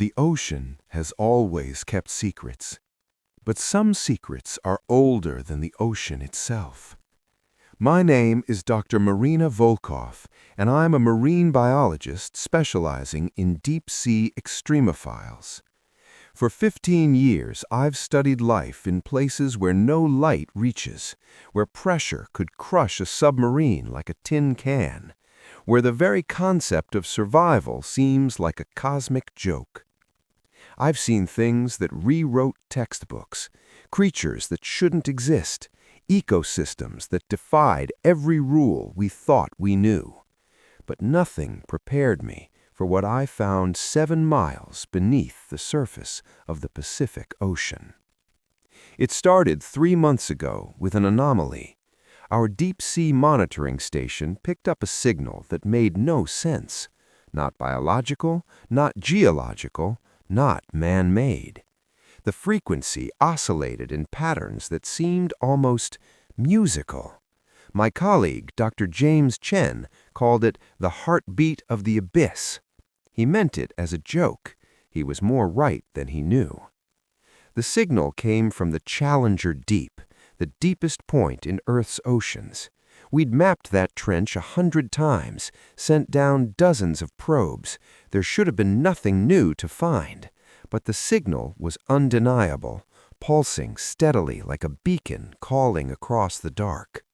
The ocean has always kept secrets, but some secrets are older than the ocean itself. My name is Dr. Marina Volkov, and I'm a marine biologist specializing in deep-sea extremophiles. For 15 years, I've studied life in places where no light reaches, where pressure could crush a submarine like a tin can, where the very concept of survival seems like a cosmic joke. I've seen things that rewrote textbooks, creatures that shouldn't exist, ecosystems that defied every rule we thought we knew. But nothing prepared me for what I found 7 miles beneath the surface of the Pacific Ocean. It started 3 months ago with an anomaly. Our deep-sea monitoring station picked up a signal that made no sense. Not biological, not geological, not man-made. The frequency oscillated in patterns that seemed almost musical. My colleague, Dr. James Chen, called it the heartbeat of the abyss. He meant it as a joke. He was more right than he knew. The signal came from the Challenger Deep, the deepest point in Earth's oceans. We'd mapped that trench 100 times, sent down dozens of probes. There should have been nothing new to find. But the signal was undeniable, pulsing steadily like a beacon calling across the dark.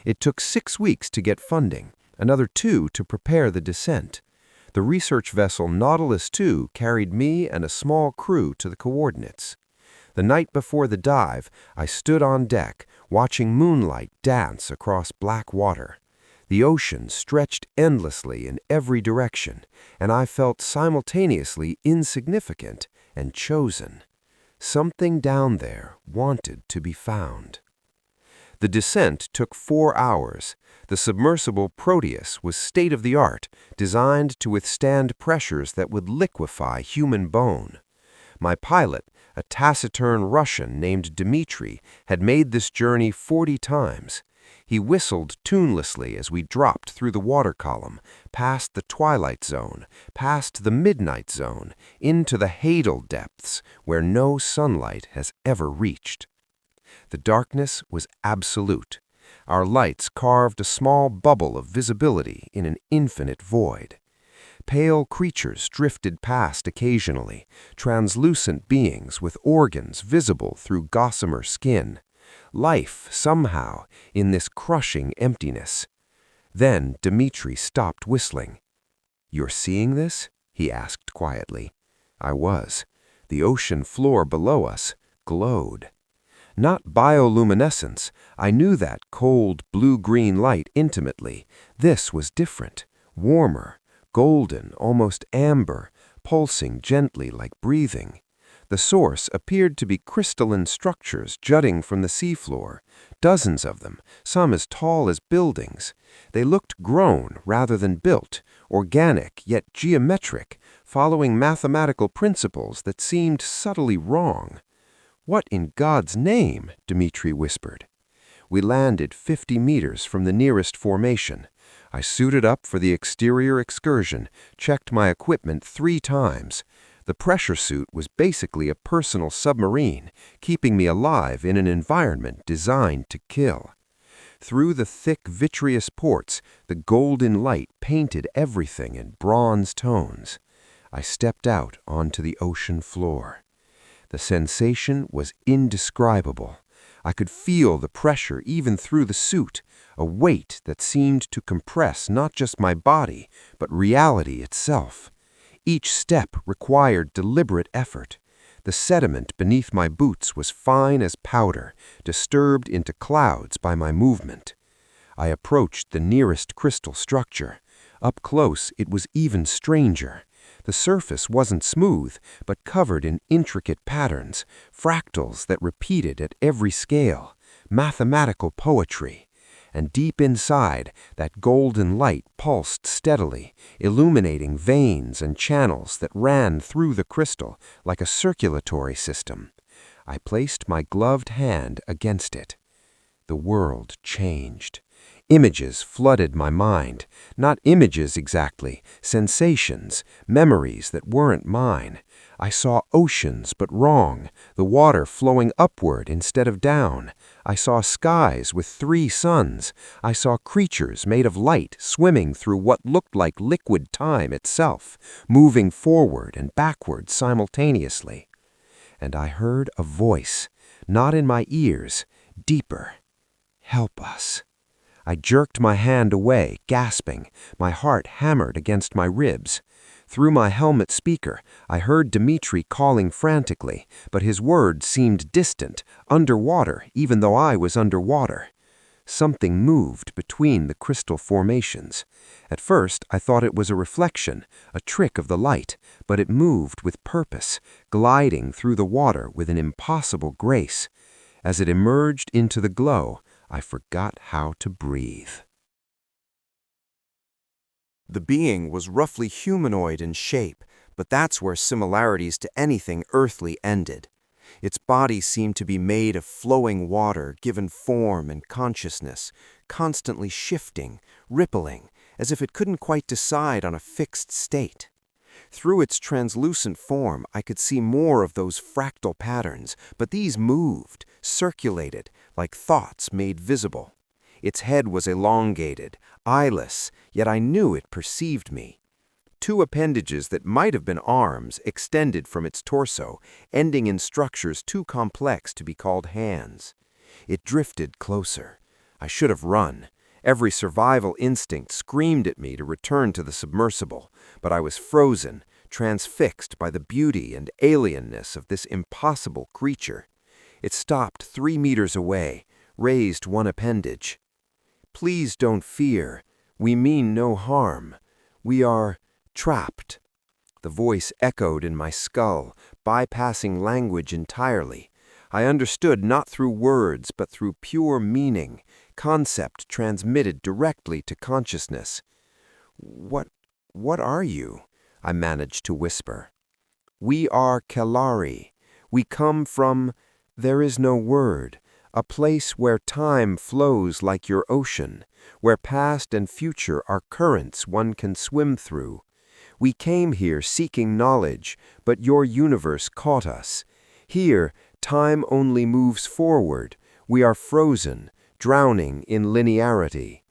It took 6 weeks to get funding, another 2 to prepare the descent. The research vessel Nautilus II carried me and a small crew to the coordinates. The night before the dive, I stood on deck, watching moonlight dance across black water. The ocean stretched endlessly in every direction, and I felt simultaneously insignificant and chosen. Something down there wanted to be found. The descent took 4 hours. The submersible Proteus was state-of-the-art, designed to withstand pressures that would liquefy human bone. My pilot, a taciturn Russian named Dmitri, had made this journey 40 times. He whistled tunelessly as we dropped through the water column, past the twilight zone, past the midnight zone, into the Hadal depths, where no sunlight has ever reached. The darkness was absolute. Our lights carved a small bubble of visibility in an infinite void. Pale creatures drifted past occasionally, translucent beings with organs visible through gossamer skin. Life, somehow, in this crushing emptiness. Then Dmitri stopped whistling. "You're seeing this?" he asked quietly. I was. The ocean floor below us glowed. Not bioluminescence. I knew that cold blue-green light intimately. This was different, warmer, golden, almost amber, pulsing gently like breathing. The source appeared to be crystalline structures jutting from the seafloor, dozens of them, some as tall as buildings. They looked grown rather than built, organic yet geometric, following mathematical principles that seemed subtly wrong. "What in God's name?" Dmitri whispered. We landed 50 meters from the nearest formation. I suited up for the exterior excursion, checked my equipment 3 times. The pressure suit was basically a personal submarine, keeping me alive in an environment designed to kill. Through the thick vitreous ports, the golden light painted everything in bronze tones. I stepped out onto the ocean floor. The sensation was indescribable. I could feel the pressure even through the suit, a weight that seemed to compress not just my body, but reality itself. Each step required deliberate effort. The sediment beneath my boots was fine as powder, disturbed into clouds by my movement. I approached the nearest crystal structure. Up close, it was even stranger. The surface wasn't smooth, but covered in intricate patterns, fractals that repeated at every scale, mathematical poetry. And deep inside, that golden light pulsed steadily, illuminating veins and channels that ran through the crystal like a circulatory system. I placed my gloved hand against it. The world changed. Images flooded my mind. Not images exactly, sensations, memories that weren't mine. I saw oceans, but wrong, the water flowing upward instead of down. I saw skies with 3 suns. I saw creatures made of light swimming through what looked like liquid time itself, moving forward and backward simultaneously. And I heard a voice, not in my ears, deeper. Help us. I jerked my hand away, gasping. My heart hammered against my ribs. Through my helmet speaker, I heard Dmitri calling frantically, but his words seemed distant, underwater, even though I was underwater. Something moved between the crystal formations. At first, I thought it was a reflection, a trick of the light, but it moved with purpose, gliding through the water with an impossible grace. As it emerged into the glow, I forgot how to breathe. The being was roughly humanoid in shape, but that's where similarities to anything earthly ended. Its body seemed to be made of flowing water, given form and consciousness, constantly shifting, rippling, as if it couldn't quite decide on a fixed state. Through its translucent form, I could see more of those fractal patterns, but these moved, circulated, like thoughts made visible. Its head was elongated, eyeless, yet I knew it perceived me. 2 appendages that might have been arms extended from its torso, ending in structures too complex to be called hands. It drifted closer. I should have run. Every survival instinct screamed at me to return to the submersible, but I was frozen, transfixed by the beauty and alienness of this impossible creature. It stopped 3 meters away, raised one appendage. "Please don't fear. We mean no harm. We are trapped." The voice echoed in my skull, bypassing language entirely. I understood not through words, but through pure meaning, concept transmitted directly to consciousness. What are you?" I managed to whisper. "We are Kelarii. We come from, there is no word, a place where time flows like your ocean, where past and future are currents one can swim through. We came here seeking knowledge, but your universe caught us. Here, time only moves forward. We are frozen, drowning in linearity."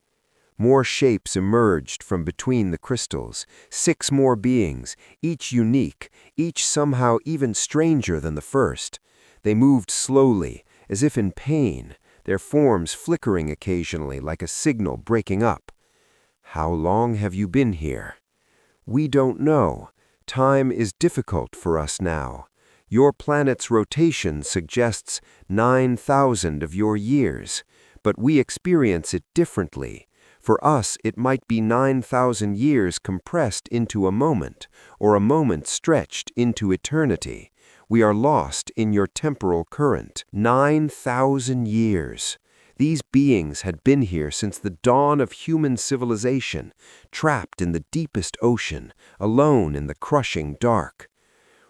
More shapes emerged from between the crystals, 6 more beings, each unique, each somehow even stranger than the first. They moved slowly, as if in pain, their forms flickering occasionally like a signal breaking up. "How long have you been here?" "We don't know. Time is difficult for us now. Your planet's rotation suggests 9,000 of your years, but we experience it differently. For us, it might be 9,000 years compressed into a moment, or a moment stretched into eternity. We are lost in your temporal current. 9,000 years. These beings had been here since the dawn of human civilization, trapped in the deepest ocean, alone in the crushing dark.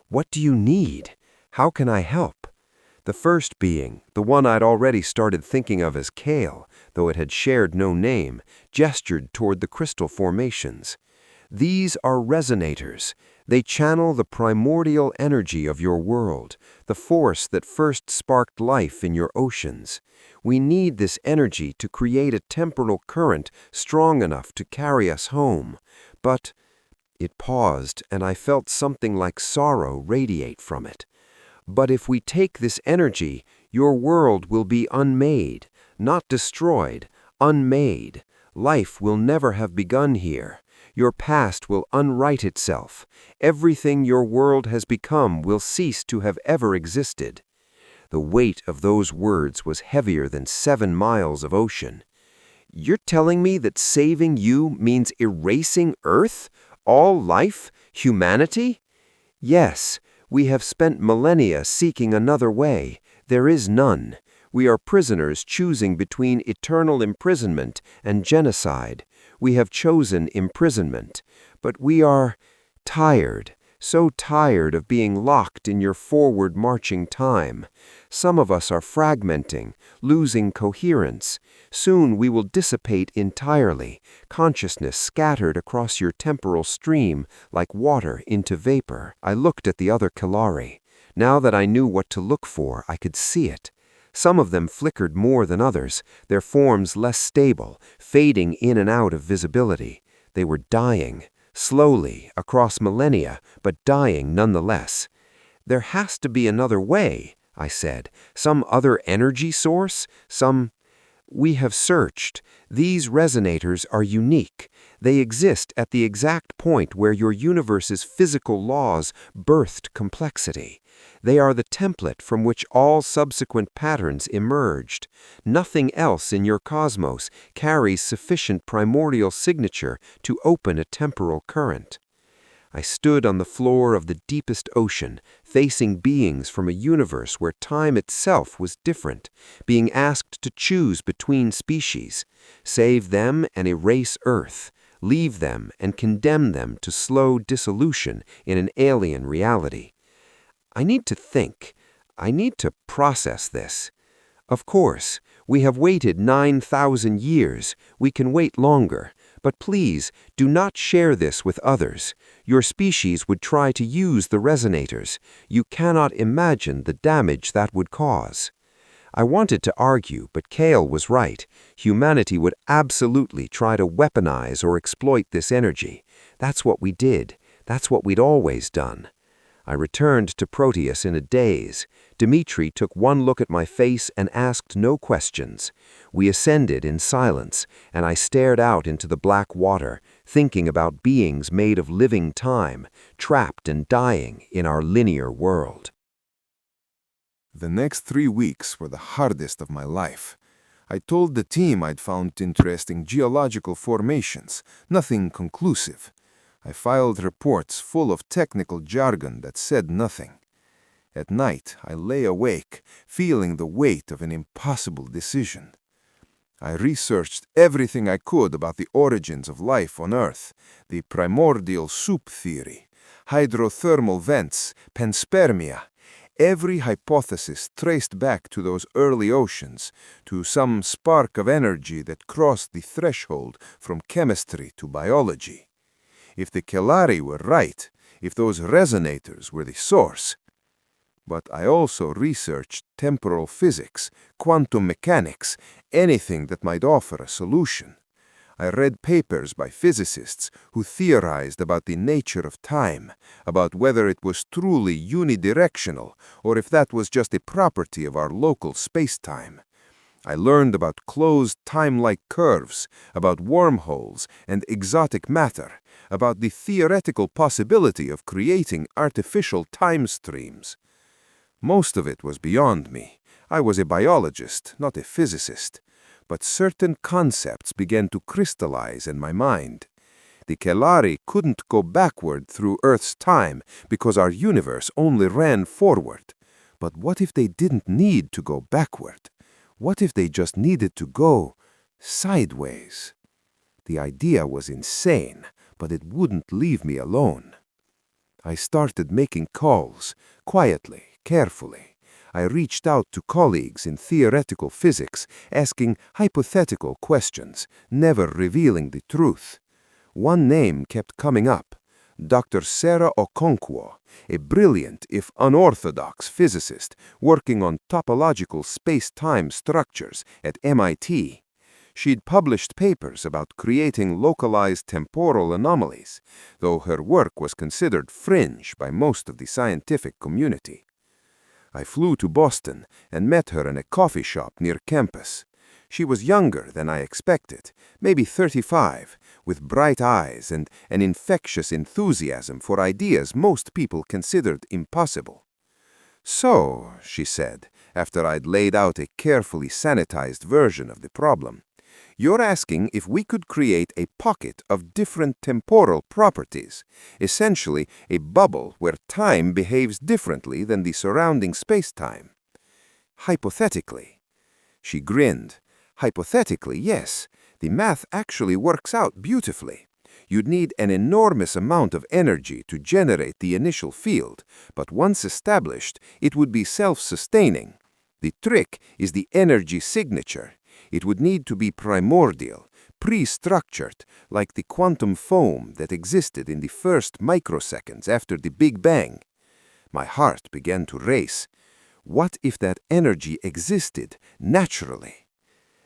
"What do you need? How can I help?" The first being, the one I'd already started thinking of as Kale, though it had shared no name, gestured toward the crystal formations. "These are resonators. They channel the primordial energy of your world, the force that first sparked life in your oceans. We need this energy to create a temporal current strong enough to carry us home. But—" It paused, and I felt something like sorrow radiate from it. "But if we take this energy, your world will be unmade, not destroyed, unmade. Life will never have begun here. Your past will unwrite itself. Everything your world has become will cease to have ever existed." The weight of those words was heavier than 7 miles of ocean. "You're telling me that saving you means erasing Earth, all life, humanity?" "Yes. We have spent millennia seeking another way. There is none. We are prisoners choosing between eternal imprisonment and genocide. We have chosen imprisonment. But we are tired, so tired of being locked in your forward-marching time. Some of us are fragmenting, losing coherence. Soon we will dissipate entirely, consciousness scattered across your temporal stream like water into vapor. I looked at the other Kelarii. Now that I knew what to look for, I could see it. Some of them flickered more than others, their forms less stable, fading in and out of visibility. They were dying, slowly, across millennia, but dying nonetheless. "There has to be another way," I said. "Some other energy source? We have searched. These resonators are unique. They exist at the exact point where your universe's physical laws birthed complexity. They are the template from which all subsequent patterns emerged. Nothing else in your cosmos carries sufficient primordial signature to open a temporal current." I stood on the floor of the deepest ocean, facing beings from a universe where time itself was different, being asked to choose between species, save them and erase Earth, leave them and condemn them to slow dissolution in an alien reality. I need to think. I need to process this. Of course, we have waited 9,000 years. We can wait longer. But please, do not share this with others. Your species would try to use the resonators. You cannot imagine the damage that would cause. I wanted to argue, but Kale was right. Humanity would absolutely try to weaponize or exploit this energy. That's what we did. That's what we'd always done. I returned to Proteus in a daze. Dmitri took one look at my face and asked no questions. We ascended in silence, and I stared out into the black water, thinking about beings made of living time, trapped and dying in our linear world. The next 3 weeks were the hardest of my life. I told the team I'd found interesting geological formations, nothing conclusive. I filed reports full of technical jargon that said nothing. At night, I lay awake, feeling the weight of an impossible decision. I researched everything I could about the origins of life on Earth, the primordial soup theory, hydrothermal vents, panspermia. Every hypothesis traced back to those early oceans, to some spark of energy that crossed the threshold from chemistry to biology. If the Kelarii were right, if those resonators were the source. But I also researched temporal physics, quantum mechanics, anything that might offer a solution. I read papers by physicists who theorized about the nature of time, about whether it was truly unidirectional or if that was just a property of our local space-time. I learned about closed time-like curves, about wormholes and exotic matter, about the theoretical possibility of creating artificial time streams. Most of it was beyond me. I was a biologist, not a physicist. But certain concepts began to crystallize in my mind. The Kelarii couldn't go backward through Earth's time because our universe only ran forward. But what if they didn't need to go backward? What if they just needed to go sideways? The idea was insane, but it wouldn't leave me alone. I started making calls, quietly, carefully. I reached out to colleagues in theoretical physics, asking hypothetical questions, never revealing the truth. One name kept coming up, Dr. Sarah Okonkwo, a brilliant, if unorthodox physicist working on topological space-time structures at MIT. She'd published papers about creating localized temporal anomalies, though her work was considered fringe by most of the scientific community. I flew to Boston and met her in a coffee shop near campus. She was younger than I expected, maybe 35, with bright eyes and an infectious enthusiasm for ideas most people considered impossible. "So," she said, after I'd laid out a carefully sanitized version of the problem, "you're asking if we could create a pocket of different temporal properties, essentially a bubble where time behaves differently than the surrounding space-time." "Hypothetically." She grinned. "Hypothetically, yes. The math actually works out beautifully. You'd need an enormous amount of energy to generate the initial field, but once established, it would be self-sustaining. The trick is the energy signature. It would need to be primordial, pre-structured, like the quantum foam that existed in the first microseconds after the Big Bang. My heart began to race. What if that energy existed naturally?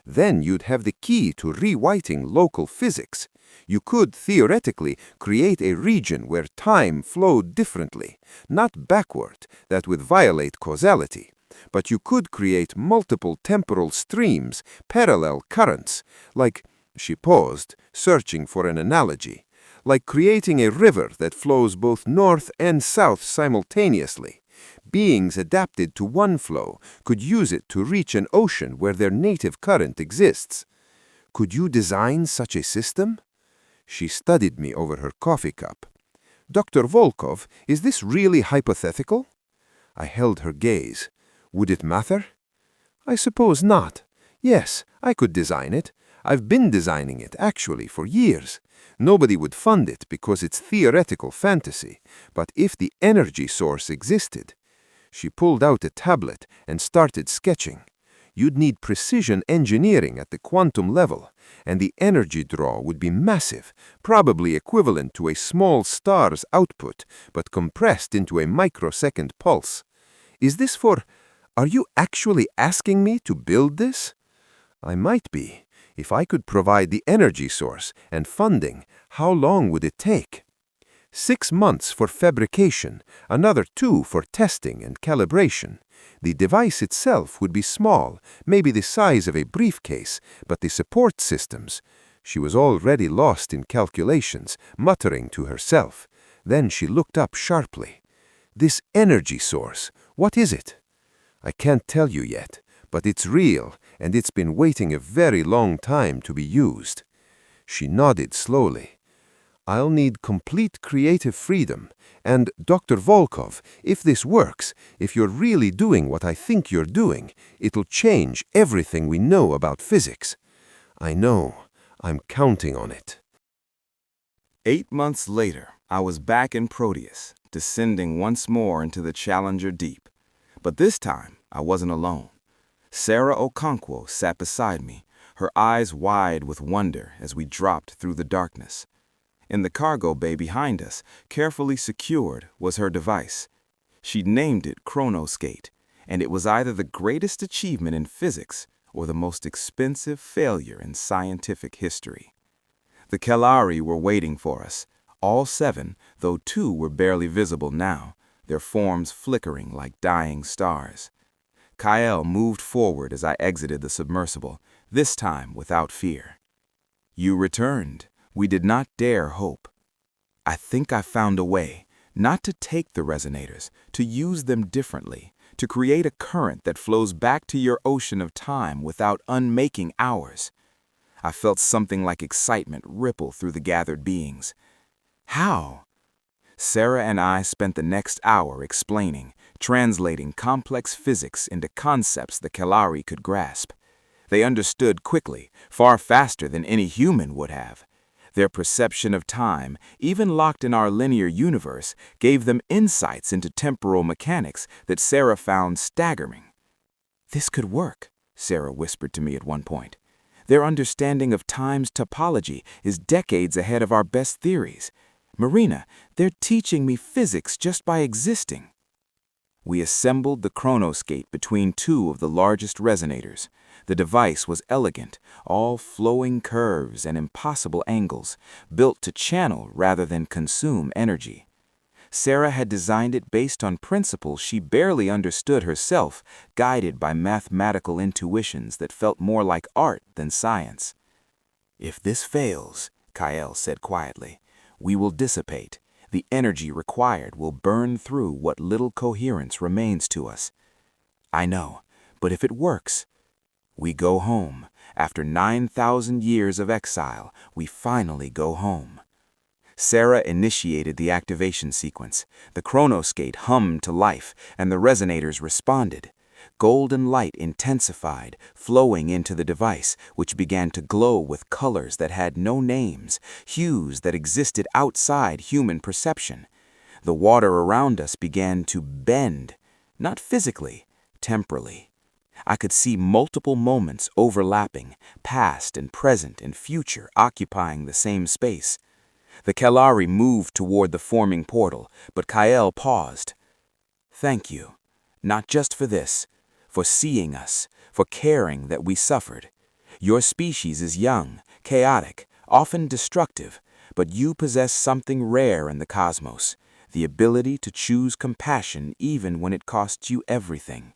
Then you'd have the key to rewriting local physics. You could, theoretically, create a region where time flowed differently, not backward, that would violate causality. But you could create multiple temporal streams, parallel currents, like, she paused, searching for an analogy, like creating a river that flows both north and south simultaneously. Beings adapted to one flow could use it to reach an ocean where their native current exists. Could you design such a system? She studied me over her coffee cup. Dr. Volkov, is this really hypothetical? I held her gaze. Would it matter? I suppose not. Yes, I could design it. I've been designing it, actually, for years. Nobody would fund it because it's theoretical fantasy. But if the energy source existed... She pulled out a tablet and started sketching. You'd need precision engineering at the quantum level, and the energy draw would be massive, probably equivalent to a small star's output, but compressed into a microsecond pulse. Is this for... Are you actually asking me to build this? I might be. If I could provide the energy source and funding, how long would it take? 6 months for fabrication, another 2 for testing and calibration. The device itself would be small, maybe the size of a briefcase, but the support systems... She was already lost in calculations, muttering to herself. Then she looked up sharply. This energy source, what is it? I can't tell you yet, but it's real, and it's been waiting a very long time to be used. She nodded slowly. I'll need complete creative freedom, and Dr. Volkov, if this works, if you're really doing what I think you're doing, it'll change everything we know about physics. I know. I'm counting on it. 8 months later, I was back in Proteus, descending once more into the Challenger Deep. But this time, I wasn't alone. Sarah Okonkwo sat beside me, her eyes wide with wonder as we dropped through the darkness. In the cargo bay behind us, carefully secured, was her device. She'd named it Chronoskate, and it was either the greatest achievement in physics or the most expensive failure in scientific history. The Kelarii were waiting for us, all 7, though 2 were barely visible now, their forms flickering like dying stars. Kael moved forward as I exited the submersible, this time without fear. You returned. We did not dare hope. I think I found a way, not to take the resonators, to use them differently, to create a current that flows back to your ocean of time without unmaking ours. I felt something like excitement ripple through the gathered beings. How? Sarah and I spent the next hour explaining, translating complex physics into concepts the Kelarii could grasp. They understood quickly, far faster than any human would have. Their perception of time, even locked in our linear universe, gave them insights into temporal mechanics that Sarah found staggering. "This could work," Sarah whispered to me at one point. "Their understanding of time's topology is decades ahead of our best theories. Marina, they're teaching me physics just by existing." We assembled the Chronoskate between 2 of the largest resonators. The device was elegant, all flowing curves and impossible angles, built to channel rather than consume energy. Sarah had designed it based on principles she barely understood herself, guided by mathematical intuitions that felt more like art than science. "If this fails," Kael said quietly, "we will dissipate. The energy required will burn through what little coherence remains to us." "I know, but if it works..." We go home. After 9,000 years of exile, we finally go home. Sarah initiated the activation sequence. The Chronoskate hummed to life, and the resonators responded. Golden light intensified, flowing into the device, which began to glow with colors that had no names, hues that existed outside human perception. The water around us began to bend, not physically, temporally. I could see multiple moments overlapping, past and present and future occupying the same space. The Kelarii moved toward the forming portal, but Kael paused. "Thank you, not just for this, for seeing us, for caring that we suffered. Your species is young, chaotic, often destructive, but you possess something rare in the cosmos, the ability to choose compassion even when it costs you everything.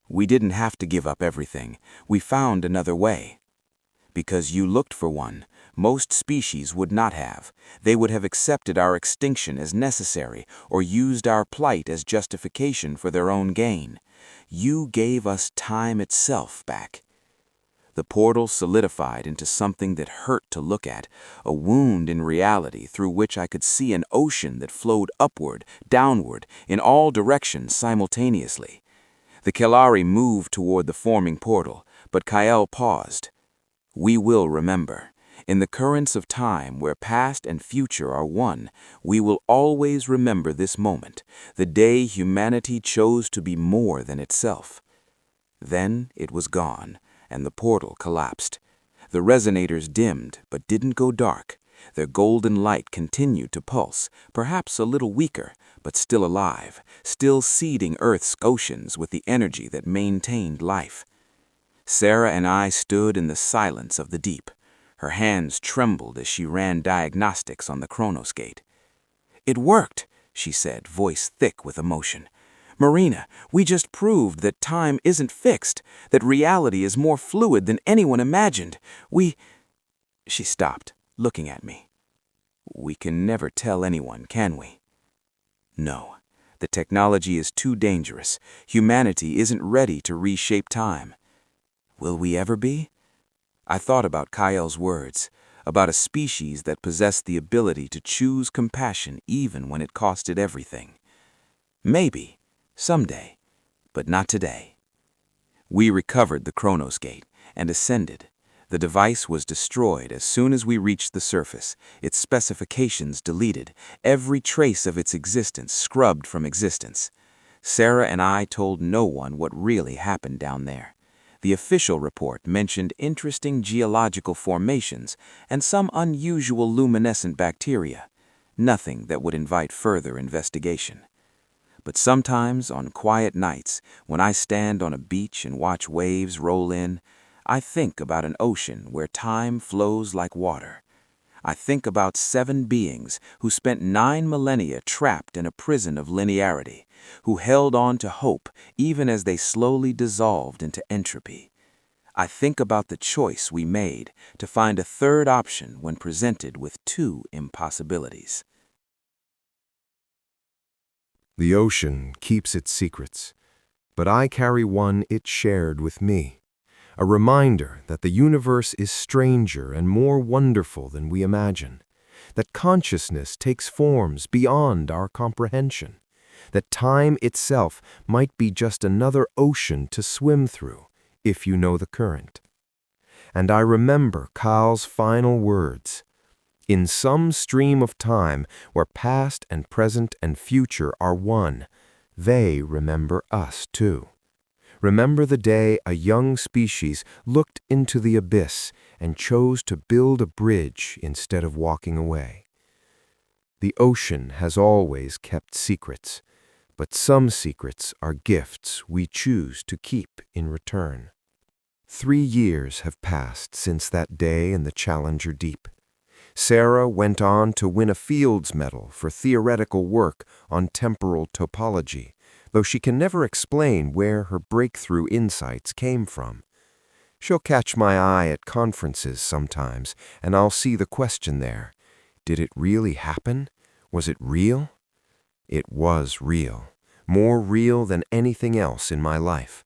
We didn't have to give up everything. We found another way. Because you looked for one, most species would not have. They would have accepted our extinction as necessary or used our plight as justification for their own gain. You gave us time itself back." The portal solidified into something that hurt to look at, a wound in reality through which I could see an ocean that flowed upward, downward, in all directions simultaneously. The Kelarii moved toward the forming portal, but Kael paused. "We will remember. In the currents of time where past and future are one, we will always remember this moment, the day humanity chose to be more than itself." Then it was gone, and the portal collapsed. The resonators dimmed, but didn't go dark. Their golden light continued to pulse, perhaps a little weaker, but still alive, still seeding Earth's oceans with the energy that maintained life. Sarah and I stood in the silence of the deep. Her hands trembled as she ran diagnostics on the chronosgate. "It worked," she said, voice thick with emotion. "Marina, we just proved that time isn't fixed, that reality is more fluid than anyone imagined. She stopped, looking at me. "We can never tell anyone, can we?" "No. The technology is too dangerous. Humanity isn't ready to reshape time." "Will we ever be?" I thought about Kael's words, about a species that possessed the ability to choose compassion even when it costed everything. Maybe, someday, but not today. We recovered the chronosgate and ascended. The device was destroyed as soon as we reached the surface, its specifications deleted, every trace of its existence scrubbed from existence. Sarah and I told no one what really happened down there. The official report mentioned interesting geological formations and some unusual luminescent bacteria, nothing that would invite further investigation. But sometimes, on quiet nights, when I stand on a beach and watch waves roll in, I think about an ocean where time flows like water. I think about 7 beings who spent 9 millennia trapped in a prison of linearity, who held on to hope even as they slowly dissolved into entropy. I think about the choice we made to find a third option when presented with 2 impossibilities. The ocean keeps its secrets, but I carry one it shared with me. A reminder that the universe is stranger and more wonderful than we imagine, that consciousness takes forms beyond our comprehension, that time itself might be just another ocean to swim through, if you know the current. And I remember Kael's final words. In some stream of time where past and present and future are one, they remember us too. Remember the day a young species looked into the abyss and chose to build a bridge instead of walking away. The ocean has always kept secrets, but some secrets are gifts we choose to keep in return. 3 years have passed since that day in the Challenger Deep. Sarah went on to win a Fields Medal for theoretical work on temporal topology, though she can never explain where her breakthrough insights came from. She'll catch my eye at conferences sometimes, and I'll see the question there. Did it really happen? Was it real? It was real, more real than anything else in my life.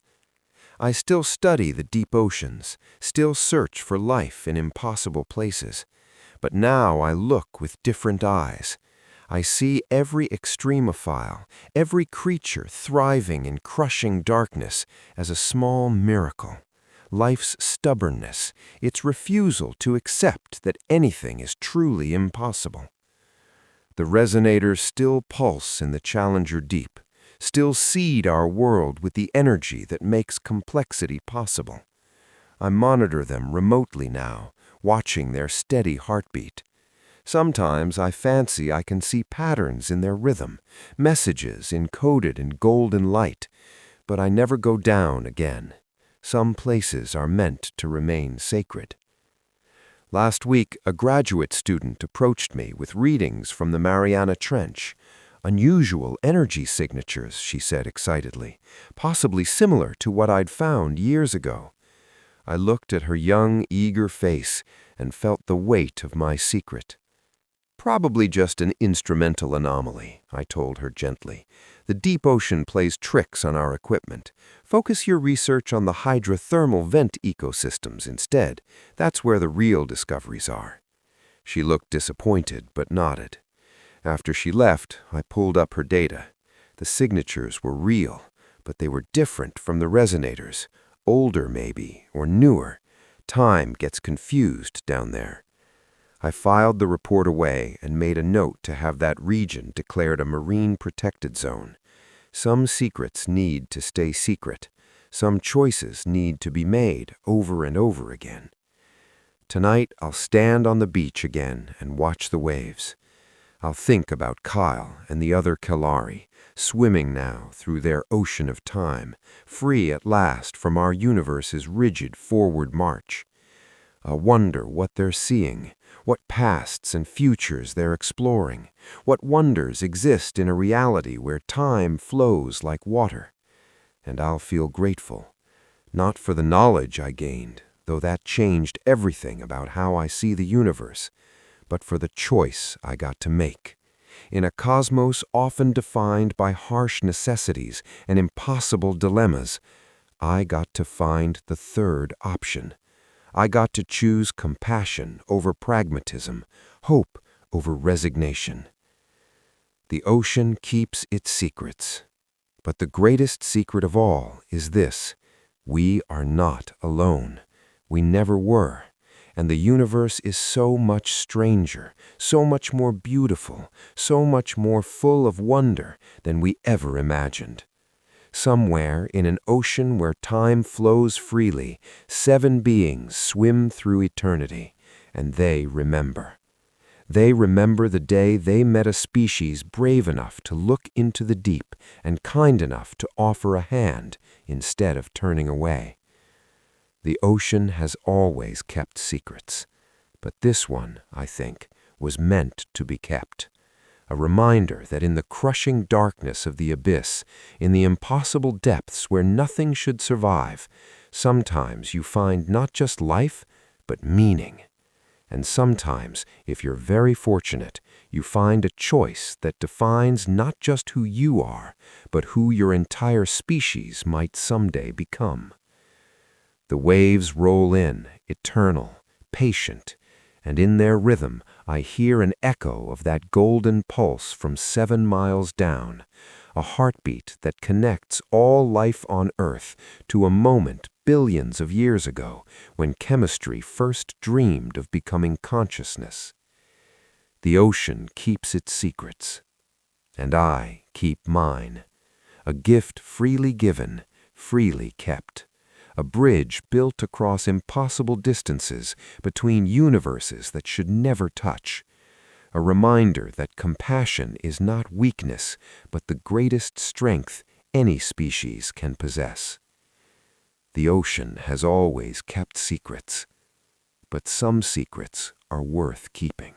I still study the deep oceans, still search for life in impossible places. But now I look with different eyes. I see every extremophile, every creature thriving in crushing darkness as a small miracle. Life's stubbornness, its refusal to accept that anything is truly impossible. The resonators still pulse in the Challenger deep, still seed our world with the energy that makes complexity possible. I monitor them remotely now, watching their steady heartbeat. Sometimes I fancy I can see patterns in their rhythm, messages encoded in golden light, but I never go down again. Some places are meant to remain sacred. Last week, a graduate student approached me with readings from the Mariana Trench. Unusual energy signatures, she said excitedly, possibly similar to what I'd found years ago. I looked at her young, eager face and felt the weight of my secret. Probably just an instrumental anomaly, I told her gently. The deep ocean plays tricks on our equipment. Focus your research on the hydrothermal vent ecosystems instead. That's where the real discoveries are. She looked disappointed, but nodded. After she left, I pulled up her data. The signatures were real, but they were different from the resonators. Older, maybe, or newer. Time gets confused down there. I filed the report away and made a note to have that region declared a marine protected zone. Some secrets need to stay secret. Some choices need to be made over and over again. Tonight, I'll stand on the beach again and watch the waves. I'll think about Kyle and the other Kelarii, swimming now through their ocean of time, free at last from our universe's rigid forward march. I'll wonder what they're seeing, what pasts and futures they're exploring, what wonders exist in a reality where time flows like water. And I'll feel grateful, not for the knowledge I gained, though that changed everything about how I see the universe, but for the choice I got to make. In a cosmos often defined by harsh necessities and impossible dilemmas, I got to find the third option. I got to choose compassion over pragmatism, hope over resignation. The ocean keeps its secrets, but the greatest secret of all is this: we are not alone. We never were. And the universe is so much stranger, so much more beautiful, so much more full of wonder than we ever imagined. Somewhere in an ocean where time flows freely, 7 beings swim through eternity, and they remember. They remember the day they met a species brave enough to look into the deep and kind enough to offer a hand instead of turning away. The ocean has always kept secrets, but this one, I think, was meant to be kept. A reminder that in the crushing darkness of the abyss, in the impossible depths where nothing should survive, sometimes you find not just life, but meaning. And sometimes, if you're very fortunate, you find a choice that defines not just who you are, but who your entire species might someday become. The waves roll in, eternal, patient, and in their rhythm I hear an echo of that golden pulse from 7 miles down, a heartbeat that connects all life on Earth to a moment billions of years ago when chemistry first dreamed of becoming consciousness. The ocean keeps its secrets, and I keep mine, a gift freely given, freely kept. A bridge built across impossible distances between universes that should never touch. A reminder that compassion is not weakness, but the greatest strength any species can possess. The ocean has always kept secrets, but some secrets are worth keeping.